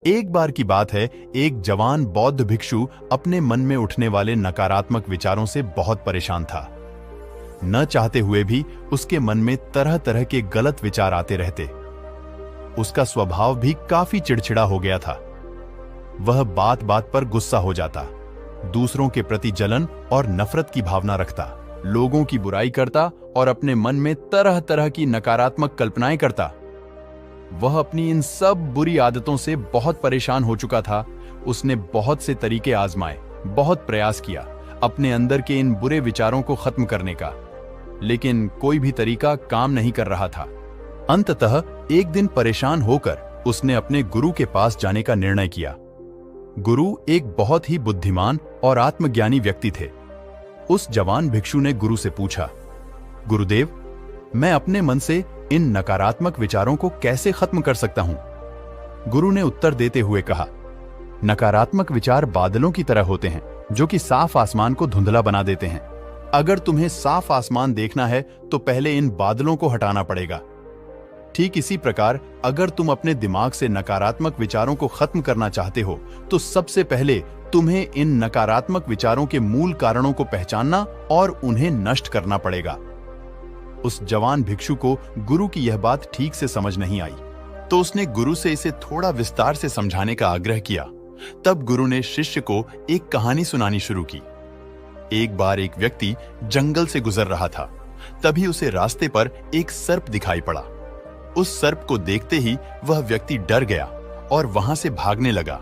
एक बार की बात है, एक जवान बौद्ध भिक्षु अपने मन में उठने वाले नकारात्मक विचारों से बहुत परेशान था। न चाहते हुए भी उसके मन में तरह तरह के गलत विचार आते रहते। उसका स्वभाव भी काफी चिड़चिड़ा हो गया था। वह बात बात पर गुस्सा हो जाता, दूसरों के प्रति जलन और नफरत की भावना रखता, लोगों की बुराई करता और अपने मन में तरह तरह की नकारात्मक कल्पनाएं करता। वह अपनी इन सब बुरी आदतों से बहुत परेशान हो चुका था। उसने बहुत से तरीके आजमाए, बहुत प्रयास किया अपने अंदर के इन बुरे विचारों को खत्म करने का, लेकिन कोई भी तरीका काम नहीं कर रहा था। अंततः एक दिन परेशान होकर उसने अपने गुरु के पास जाने का निर्णय किया। गुरु एक बहुत ही बुद्धिमान और आत्मज्ञानी व्यक्ति थे। उस जवान भिक्षु ने गुरु से पूछा, गुरुदेव, मैं अपने मन से इन नकारात्मक विचारों को कैसे खत्म कर सकता हूं? गुरु ने उत्तर देते हुए कहा, नकारात्मक विचार बादलों की तरह होते हैं जो कि साफ आसमान को धुंधला बना देते हैं। अगर तुम्हें साफ आसमान देखना है तो पहले इन बादलों को हटाना पड़ेगा। ठीक इसी प्रकार अगर तुम अपने दिमाग से नकारात्मक विचारों को खत्म करना चाहते हो तो सबसे पहले तुम्हें इन नकारात्मक विचारों के मूल कारणों को पहचानना और उन्हें नष्ट करना पड़ेगा। उस जवान भिक्षु को गुरु की यह बात ठीक से समझ नहीं आई, तो उसने गुरु से इसे थोड़ा विस्तार से समझाने का आग्रह किया। तब गुरु ने शिष्य को एक कहानी सुनानी शुरू की। एक बार एक व्यक्ति जंगल से गुजर रहा था। तभी उसे रास्ते पर एक सर्प दिखाई पड़ा। उस सर्प को देखते ही वह व्यक्ति डर गया और वहां से भागने लगा।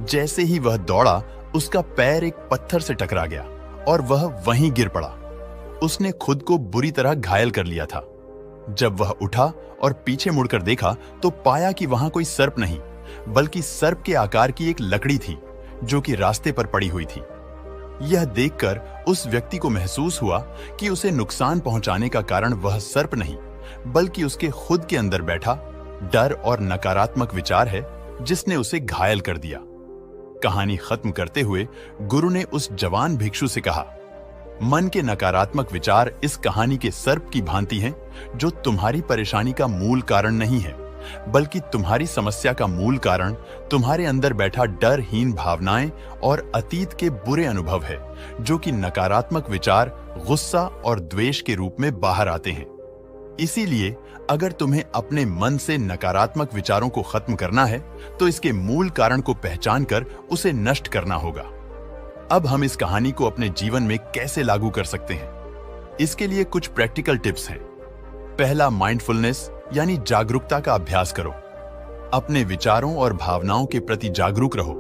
जैसे ही वह दौड़ा, उसका पैर एक पत्थर से टकरा गया और वह वहीं गिर पड़ा। उसने खुद को बुरी तरह घायल कर लिया था। जब वह उठा और पीछे मुड़कर देखा तो पाया कि वहां कोई सर्प नहीं, बल्कि सर्प के आकार की एक लकड़ी थी जो कि रास्ते पर पड़ी हुई थी। यह देखकर उस व्यक्ति को महसूस हुआ कि उसे नुकसान पहुंचाने का कारण वह सर्प नहीं, बल्कि उसके खुद के अंदर बैठा डर और नकारात्मक विचार है जिसने उसे घायल कर दिया। कहानी खत्म करते हुए गुरु ने उस जवान भिक्षु से कहा, मन के नकारात्मक विचार इस कहानी के सर्प की भांति हैं जो तुम्हारी परेशानी का मूल कारण नहीं है, बल्कि तुम्हारी समस्या का मूल कारण तुम्हारे अंदर बैठा डरहीन भावनाएं और अतीत के बुरे अनुभव है जो कि नकारात्मक विचार, गुस्सा और द्वेष के रूप में बाहर आते हैं। इसीलिए अगर तुम्हें अपने मन से नकारात्मक विचारों को खत्म करना है तो इसके मूल कारण को पहचान कर उसे नष्ट करना होगा। अब हम इस कहानी को अपने जीवन में कैसे लागू कर सकते हैं, इसके लिए कुछ प्रैक्टिकल टिप्स हैं। पहला, माइंडफुलनेस यानी जागरूकता का अभ्यास करो। अपने विचारों और भावनाओं के प्रति जागरूक रहो।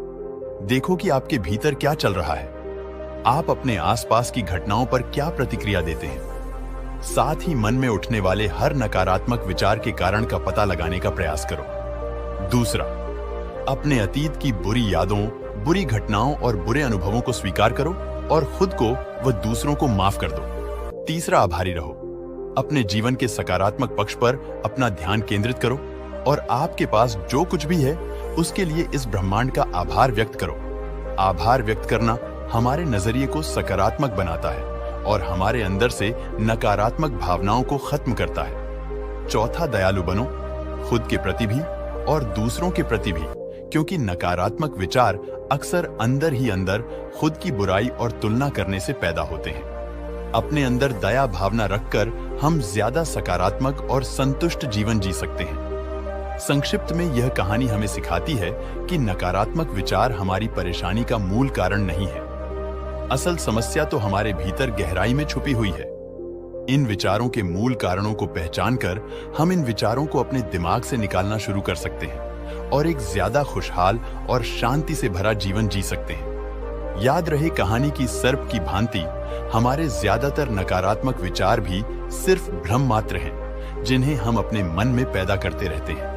देखो कि आपके भीतर क्या चल रहा है। आप अपने आसपास की घटनाओं पर क्या प्रतिक्रिया देते हैं। साथ ही मन में उठने वाले हर नकारात्मक विचार के कारण का पता लगाने का प्रयास करो। दूसरा, अपने अतीत की बुरी यादों, बुरी घटनाओं और बुरे अनुभवों को स्वीकार करो और खुद को व दूसरों को माफ कर दो। तीसरा, आभारी रहो। अपने जीवन के सकारात्मक पक्ष पर अपना ध्यान केंद्रित करो और आपके पास जो कुछ भी है उसके लिए इस ब्रह्मांड का आभार व्यक्त करो। आभार व्यक्त करना हमारे नजरिए को सकारात्मक बनाता है और हमारे अंदर से नकारात्मक भावनाओं को खत्म करता है। चौथा, दयालु बनो, खुद के प्रति भी और दूसरों के प्रति भी, क्योंकि नकारात्मक विचार अक्सर अंदर ही अंदर खुद की बुराई और तुलना करने से पैदा होते हैं। अपने अंदर दया भावना रखकर हम ज्यादा सकारात्मक और संतुष्ट जीवन जी सकते हैं। संक्षिप्त में यह कहानी हमें सिखाती है कि नकारात्मक विचार हमारी परेशानी का मूल कारण नहीं है। असल समस्या तो हमारे भीतर गहराई में छुपी हुई है। इन विचारों के मूल कारणों को पहचानकर हम इन विचारों को अपने दिमाग से निकालना शुरू कर सकते हैं और एक ज्यादा खुशहाल और शांति से भरा जीवन जी सकते हैं। याद रहे, कहानी की सर्प की भांति हमारे ज्यादातर नकारात्मक विचार भी सिर्फ भ्रम मात्र हैं जिन्हें हम अपने मन में पैदा करते रहते हैं।